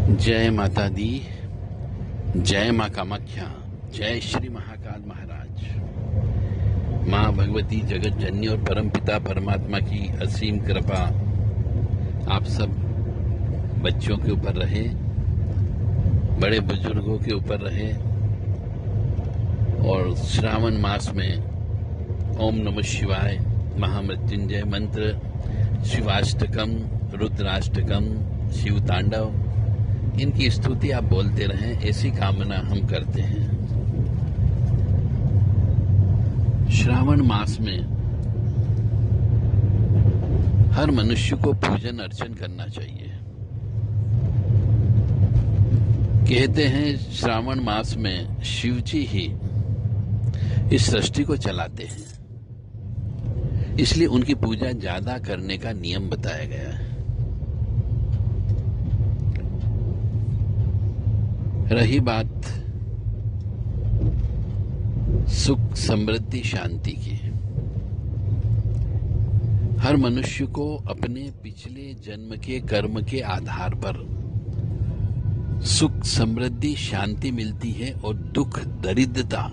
जय माता दी। जय माँ कामाख्या। जय श्री महाकाल महाराज। माँ भगवती जगत जननी और परमपिता परमात्मा की असीम कृपा आप सब बच्चों के ऊपर रहे, बड़े बुजुर्गों के ऊपर रहे। और श्रावण मास में ओम नमः शिवाय महामृत्युंजय मंत्र, शिवाष्टकम, रुद्राष्टकम, शिव तांडव, इनकी स्तुति आप बोलते रहें, ऐसी कामना हम करते हैं। श्रावण मास में हर मनुष्य को पूजन अर्चन करना चाहिए। कहते हैं श्रावण मास में शिव जी ही इस सृष्टि को चलाते हैं, इसलिए उनकी पूजा ज्यादा करने का नियम बताया गया है। रही बात सुख समृद्धि शांति की, हर मनुष्य को अपने पिछले जन्म के कर्म के आधार पर सुख समृद्धि शांति मिलती है और दुख दरिद्रता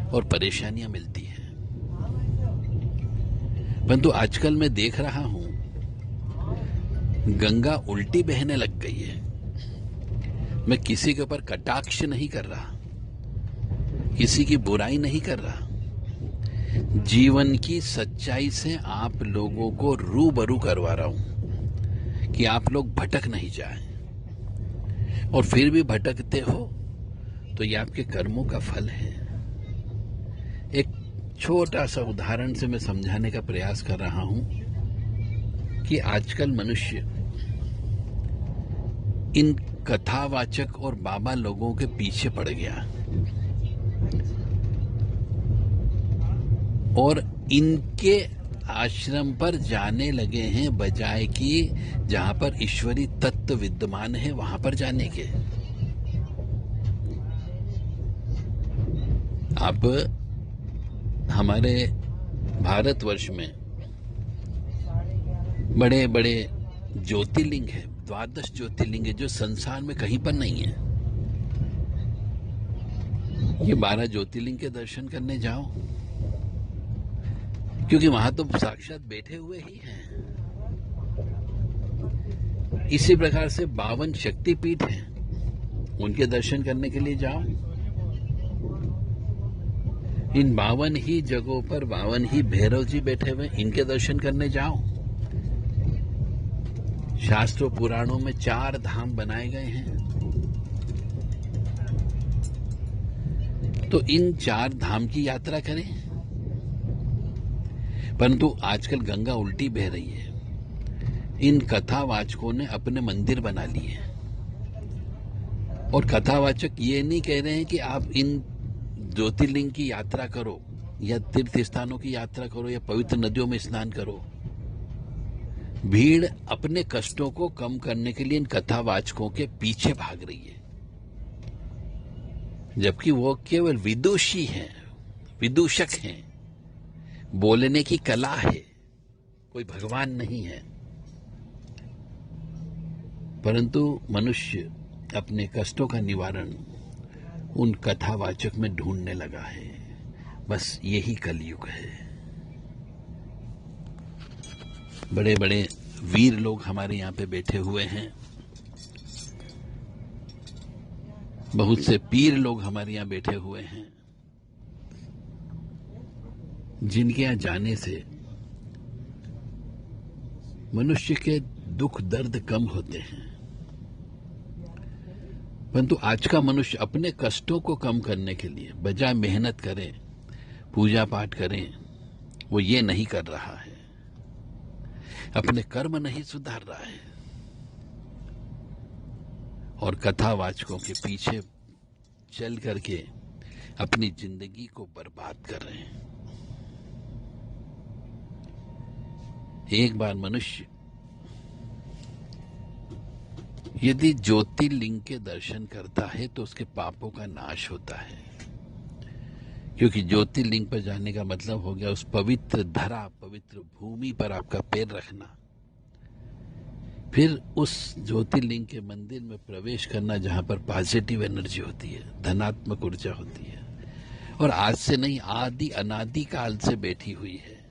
और परेशानियां मिलती हैं। परंतु आजकल मैं देख रहा हूं गंगा उल्टी बहने लग गई है। मैं किसी के ऊपर कटाक्ष नहीं कर रहा, किसी की बुराई नहीं कर रहा, जीवन की सच्चाई से आप लोगों को रूबरू करवा रहा हूं कि आप लोग भटक नहीं जाएं। और फिर भी भटकते हो तो ये आपके कर्मों का फल है। एक छोटा सा उदाहरण से मैं समझाने का प्रयास कर रहा हूं कि आजकल मनुष्य इन कथावाचक और बाबा लोगों के पीछे पड़ गया और इनके आश्रम पर जाने लगे हैं, बजाय कि जहां पर ईश्वरी तत्व विद्यमान है वहां पर जाने के। अब हमारे भारतवर्ष में बड़े बड़े ज्योतिर्लिंग है, 12 ज्योतिर्लिंग है, जो संसार में कहीं पर नहीं है। ये 12 ज्योतिर्लिंग के दर्शन करने जाओ, क्योंकि वहां तो साक्षात बैठे हुए ही हैं। इसी प्रकार से 52 शक्तिपीठ हैं, उनके दर्शन करने के लिए जाओ। इन 52 ही जगहों पर 52 ही भैरव जी बैठे हुए, इनके दर्शन करने जाओ। शास्त्रों पुराणों में 4 धाम बनाए गए हैं, तो इन 4 धाम की यात्रा करें। परंतु आजकल गंगा उल्टी बह रही है। इन कथावाचकों ने अपने मंदिर बना लिए और कथावाचक ये नहीं कह रहे हैं कि आप इन ज्योतिर्लिंग की यात्रा करो या तीर्थ स्थानों की यात्रा करो या पवित्र नदियों में स्नान करो। भीड़ अपने कष्टों को कम करने के लिए इन कथावाचकों के पीछे भाग रही है, जबकि वो केवल विदुषी हैं, विदूषक हैं, बोलने की कला है, कोई भगवान नहीं है। परंतु मनुष्य अपने कष्टों का निवारण उन कथावाचक में ढूंढने लगा है। बस यही कलयुग है। बड़े बड़े वीर लोग हमारे यहाँ पे बैठे हुए हैं, बहुत से पीर लोग हमारे यहाँ बैठे हुए हैं, जिनके यहाँ जाने से मनुष्य के दुख दर्द कम होते हैं। परंतु आज का मनुष्य अपने कष्टों को कम करने के लिए बजाय मेहनत करें, पूजा पाठ करें, वो ये नहीं कर रहा है, अपने कर्म नहीं सुधार रहा है और कथावाचकों के पीछे चल करके अपनी जिंदगी को बर्बाद कर रहे हैं। एक बार मनुष्य यदि ज्योतिर्लिंग के दर्शन करता है तो उसके पापों का नाश होता है, क्योंकि ज्योतिर्लिंग पर जाने का मतलब हो गया उस पवित्र धरा, पवित्र भूमि पर आपका पैर रखना। फिर उस ज्योतिर्लिंग के मंदिर में प्रवेश करना जहां पर पॉजिटिव एनर्जी होती है, धनात्मक ऊर्जा होती है, और आज से नहीं, आदि अनादि काल से बैठी हुई है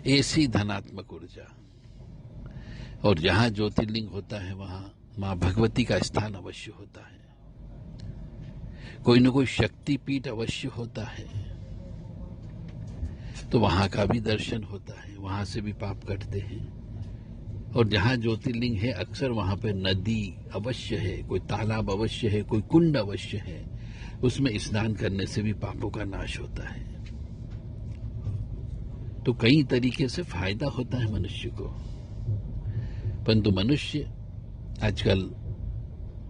ऐसी धनात्मक ऊर्जा। और जहां ज्योतिर्लिंग होता है वहां मां भगवती का स्थान अवश्य होता है, कोई न कोई शक्तिपीठ अवश्य होता है, तो वहां का भी दर्शन होता है, वहां से भी पाप कटते हैं। और जहां ज्योतिर्लिंग है अक्सर वहां पे नदी अवश्य है, कोई तालाब अवश्य है, कोई कुंड अवश्य है, उसमें स्नान करने से भी पापों का नाश होता है। तो कई तरीके से फायदा होता है मनुष्य को, परंतु मनुष्य आजकल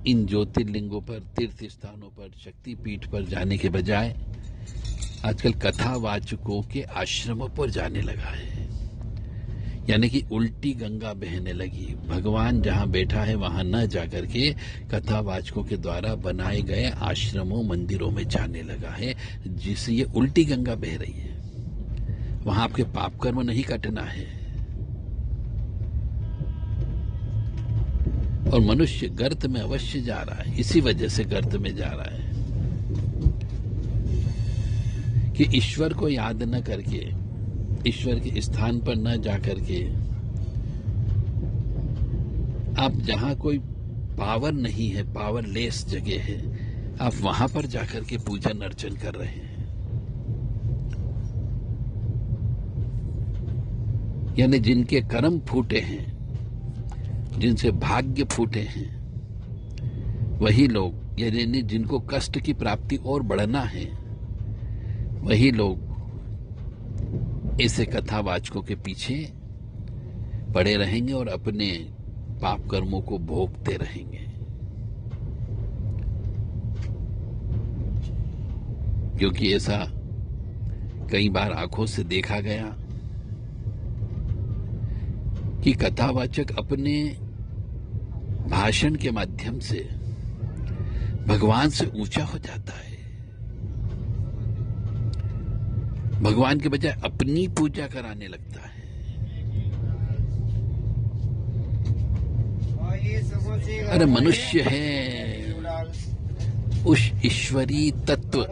इन ज्योतिर्लिंगों पर, तीर्थ स्थानों पर, शक्तिपीठ पर जाने के बजाय आजकल कथावाचकों के आश्रमों पर जाने लगा है। यानी कि उल्टी गंगा बहने लगी। भगवान जहां बैठा है वहां न जाकर के कथावाचकों के द्वारा बनाए गए आश्रमों, मंदिरों में जाने लगा है, जिससे ये उल्टी गंगा बह रही है। वहां आपके पाप कर्म नहीं कटना है। और मनुष्य गर्त में अवश्य जा रहा है, इसी वजह से गर्त में जा रहा है कि ईश्वर को याद न करके, ईश्वर के स्थान पर न जाकर के, आप जहां कोई पावर नहीं है, पावरलेस जगह है, आप वहां पर जाकर के पूजन अर्चन कर रहे हैं। यानी जिनके कर्म फूटे हैं, जिनसे भाग्य फूटे हैं, वही लोग, यानी जिनको कष्ट की प्राप्ति और बढ़ना है, वही लोग ऐसे कथावाचकों के पीछे पड़े रहेंगे और अपने पाप कर्मों को भोगते रहेंगे। क्योंकि ऐसा कई बार आंखों से देखा गया कि कथावाचक अपने भाषण के माध्यम से भगवान से ऊंचा हो जाता है, भगवान के बजाय अपनी पूजा कराने लगता है। अरे मनुष्य है, उस ईश्वरीय तत्व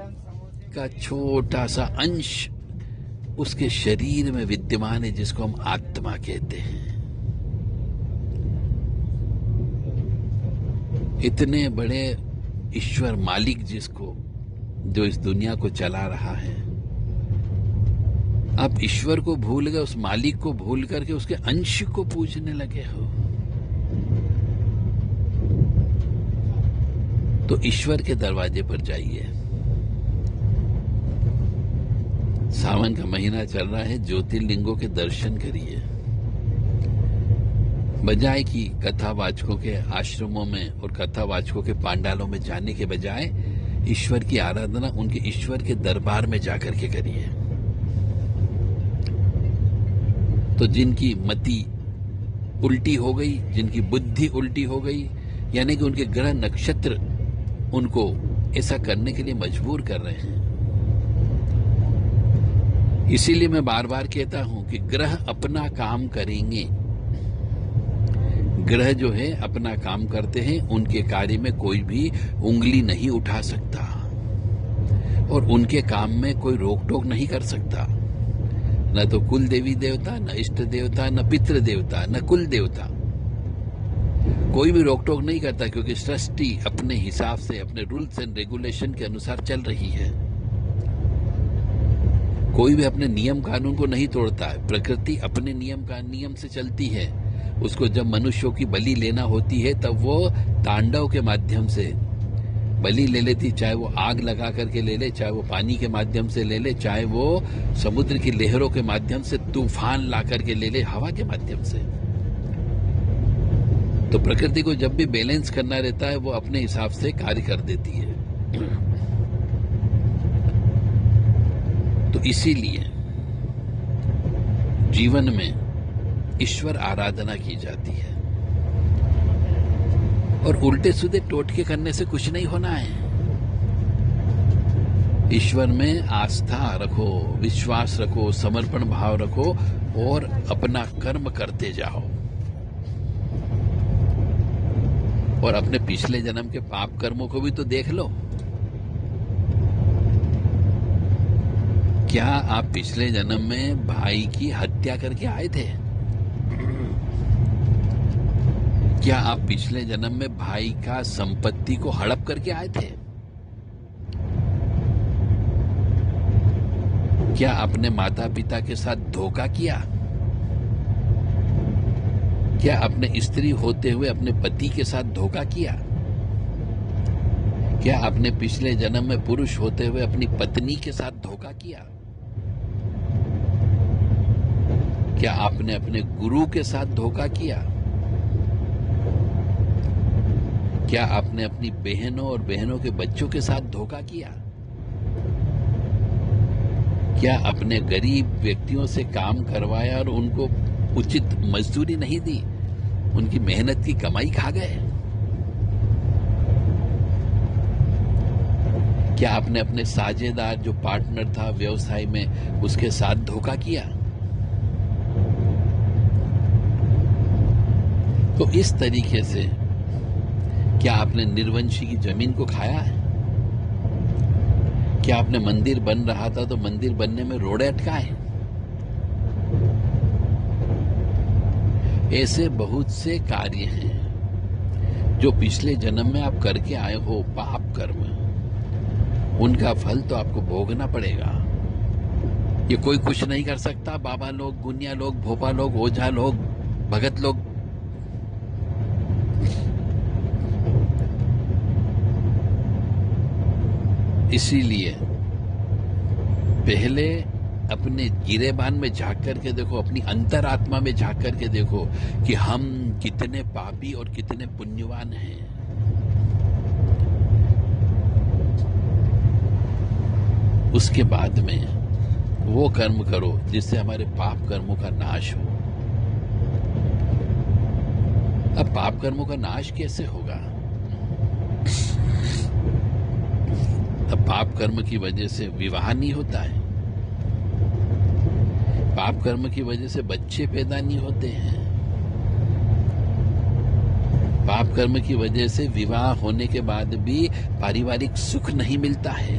का छोटा सा अंश उसके शरीर में विद्यमान है, जिसको हम आत्मा कहते हैं। इतने बड़े ईश्वर मालिक जिसको, जो इस दुनिया को चला रहा है, आप ईश्वर को भूल गए, उस मालिक को भूल करके उसके अंश को पूजने लगे हो। तो ईश्वर के दरवाजे पर जाइए। सावन का महीना चल रहा है, ज्योतिर्लिंगों के दर्शन करिए। बजाय कि कथावाचकों के आश्रमों में और कथावाचकों के पांडालों में जाने के बजाय ईश्वर की आराधना उनके ईश्वर के दरबार में जाकर के करिए। तो जिनकी मति उल्टी हो गई, जिनकी बुद्धि उल्टी हो गई, यानी कि उनके ग्रह नक्षत्र उनको ऐसा करने के लिए मजबूर कर रहे हैं। इसीलिए मैं बार बार कहता हूं कि ग्रह अपना काम करेंगे। ग्रह जो है अपना काम करते हैं, उनके कार्य में कोई भी उंगली नहीं उठा सकता और उनके काम में कोई रोक टोक नहीं कर सकता। न तो कुल देवी देवता, न इष्ट देवता, न पितृ देवता, न कुल देवता, कोई भी रोक टोक नहीं करता, क्योंकि सृष्टि अपने हिसाब से, अपने रूल्स एंड रेगुलेशन के अनुसार चल रही है। कोई भी अपने नियम कानून को नहीं तोड़ता है। प्रकृति अपने नियम से चलती है। उसको जब मनुष्यों की बलि लेना होती है तब वो तांडव के माध्यम से बलि ले लेती, चाहे वो आग लगा करके ले ले, चाहे वो पानी के माध्यम से ले ले, चाहे वो समुद्र की लहरों के माध्यम से, तूफान ला करके ले ले, हवा के माध्यम से। तो प्रकृति को जब भी बैलेंस करना रहता है वो अपने हिसाब से कार्य कर देती है। तो इसीलिए जीवन में ईश्वर आराधना की जाती है और उल्टे सीधे टोटके करने से कुछ नहीं होना है। ईश्वर में आस्था रखो, विश्वास रखो, समर्पण भाव रखो, और अपना कर्म करते जाओ और अपने पिछले जन्म के पाप कर्मों को भी तो देख लो। क्या आप पिछले जन्म में भाई की हत्या करके आए थे? क्या आप पिछले जन्म में भाई का संपत्ति को हड़प करके आए थे? क्या आपने माता पिता के साथ धोखा किया? क्या आपने स्त्री होते हुए अपने पति के साथ धोखा किया? क्या आपने पिछले जन्म में पुरुष होते हुए अपनी पत्नी के साथ धोखा किया? क्या आपने अपने गुरु के साथ धोखा किया? क्या आपने अपनी बहनों और बहनों के बच्चों के साथ धोखा किया? क्या अपने गरीब व्यक्तियों से काम करवाया और उनको उचित मजदूरी नहीं दी, उनकी मेहनत की कमाई खा गए? क्या आपने अपने साझेदार जो पार्टनर था व्यवसाय में उसके साथ धोखा किया? तो इस तरीके से क्या आपने निर्वंशी की जमीन को खाया है? क्या आपने मंदिर बन रहा था तो मंदिर बनने में रोड़े अटकाए? ऐसे बहुत से कार्य हैं जो पिछले जन्म में आप करके आए हो, पाप कर्म, उनका फल तो आपको भोगना पड़ेगा। ये कोई कुछ नहीं कर सकता। बाबा लोग, गुनिया लोग, भोपा लोग, ओझा लोग, भगत लोग इसीलिए पहले अपने गिरेबान में झांक करके देखो, अपनी अंतरात्मा में झांक करके देखो कि हम कितने पापी और कितने पुण्यवान हैं। उसके बाद में वो कर्म करो जिससे हमारे पाप कर्मों का नाश हो। अब पाप कर्मों का नाश कैसे होगा? अब पाप कर्म की वजह से विवाह नहीं होता है, पाप कर्म की वजह से बच्चे पैदा नहीं होते हैं, पाप कर्म की वजह से विवाह होने के बाद भी पारिवारिक सुख नहीं मिलता है,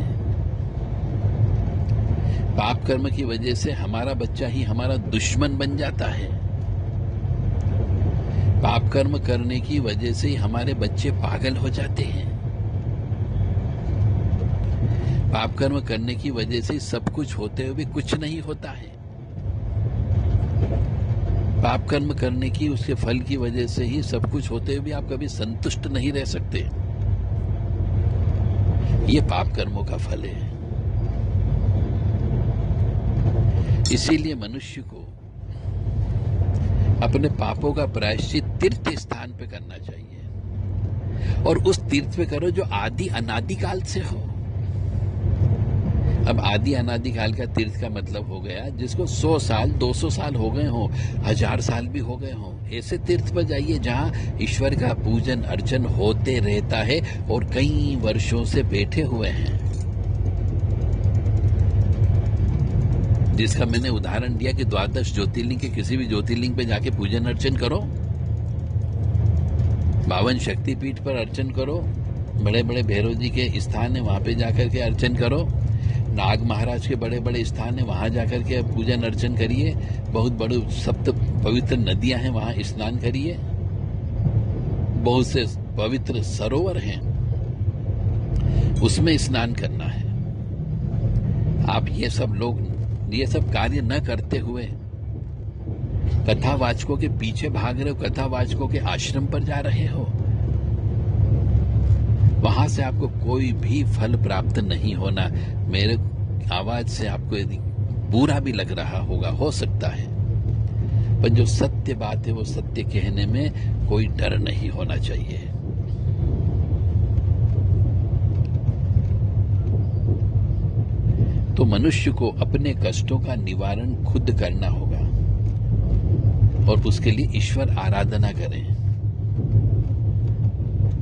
पाप कर्म की वजह से हमारा बच्चा ही हमारा दुश्मन बन जाता है, पाप कर्म करने की वजह से ही हमारे बच्चे पागल हो जाते हैं, पाप कर्म करने की वजह से सब कुछ होते हुए भी कुछ नहीं होता है, पाप कर्म करने की उसके फल की वजह से ही सब कुछ होते हुए भी आप कभी संतुष्ट नहीं रह सकते। ये पाप कर्मों का फल है। इसीलिए मनुष्य को अपने पापों का प्रायश्चित तीर्थ स्थान पे करना चाहिए और उस तीर्थ पे करो जो आदि अनादि काल से हो। अब आदि अनादि काल का तीर्थ का मतलब हो गया जिसको 100 साल 200 साल हो गए हों, 1000 साल भी हो गए हों, ऐसे तीर्थ पर जाइए जहां ईश्वर का पूजन अर्चन होते रहता है और कई वर्षों से बैठे हुए हैं। जिसका मैंने उदाहरण दिया कि द्वादश ज्योतिर्लिंग के किसी भी ज्योतिर्लिंग पे जाके पूजन अर्चन करो, 52 शक्तिपीठ पर अर्चन करो, बड़े बड़े भैरव जी के स्थान है वहां पे जाकर के अर्चन करो, नाग महाराज के बड़े बड़े स्थान है वहां जाकर के पूजन अर्चन करिए, बहुत बड़े सप्त पवित्र नदियां हैं वहां स्नान करिए, बहुत से पवित्र सरोवर हैं उसमें स्नान करना है। आप ये सब कार्य न करते हुए कथावाचकों के पीछे भाग रहे हो, कथावाचकों के आश्रम पर जा रहे हो, वहां से आपको कोई भी फल प्राप्त नहीं होना। मेरे आवाज से आपको यदि बुरा भी लग रहा होगा, हो सकता है, पर जो सत्य बात है वो सत्य कहने में कोई डर नहीं होना चाहिए। तो मनुष्य को अपने कष्टों का निवारण खुद करना होगा और उसके लिए ईश्वर आराधना करें।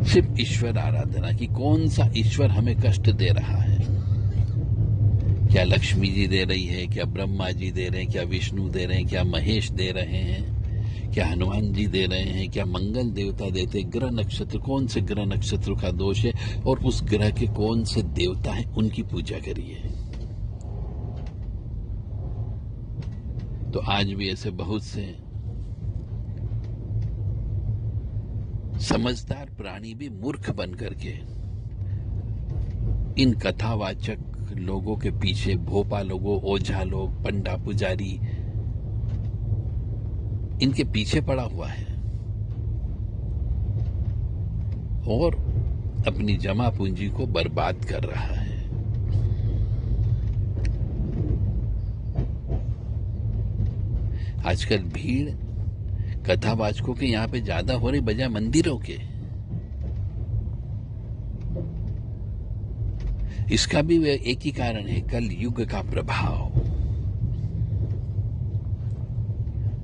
सिर्फ ईश्वर आराधना की, कौन सा ईश्वर हमें कष्ट दे रहा है, क्या लक्ष्मी जी दे रही है, क्या ब्रह्मा जी दे रहे हैं, क्या विष्णु दे रहे हैं, क्या महेश दे रहे हैं, क्या हनुमान जी दे रहे हैं, क्या मंगल देवता देते, ग्रह नक्षत्र, कौन से ग्रह नक्षत्र का दोष है और उस ग्रह के कौन से देवता हैं, उनकी पूजा करिए। तो आज भी ऐसे बहुत से समझदार प्राणी भी मूर्ख बन करके इन कथावाचक लोगों के पीछे, भोपा लोगों, ओझा लोग, पंडा पुजारी, इनके पीछे पड़ा हुआ है और अपनी जमा पूंजी को बर्बाद कर रहा है। आजकल भीड़ कथावाचकों के यहां पे ज्यादा हो रही बजाय मंदिरों के। इसका भी एक ही कारण है, कल युग का प्रभाव।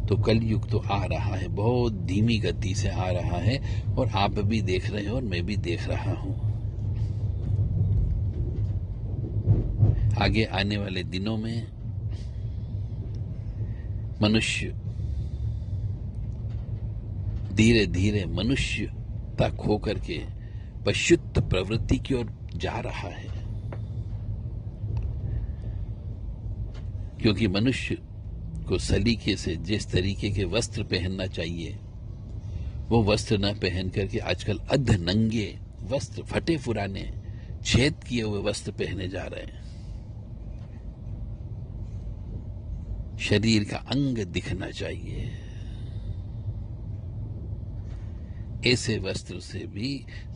तो कल युग तो आ रहा है, बहुत धीमी गति से आ रहा है और आप भी देख रहे हो और मैं भी देख रहा हूं। आगे आने वाले दिनों में मनुष्य धीरे धीरे मनुष्यता खो करके पशुत्व प्रवृत्ति की ओर जा रहा है, क्योंकि मनुष्य को सलीके से जिस तरीके के वस्त्र पहनना चाहिए वो वस्त्र न पहन करके आजकल अध नंगे वस्त्र, फटे पुराने छेद किए हुए वस्त्र पहने जा रहे हैं। शरीर का अंग दिखना चाहिए। ऐसे वस्त्र से भी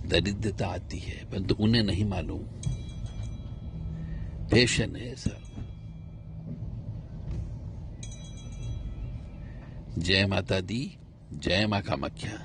दरिद्रता आती है, परंतु उन्हें नहीं मालूम, फैशन है सब। जय माता दी, जय मां कामाख्या।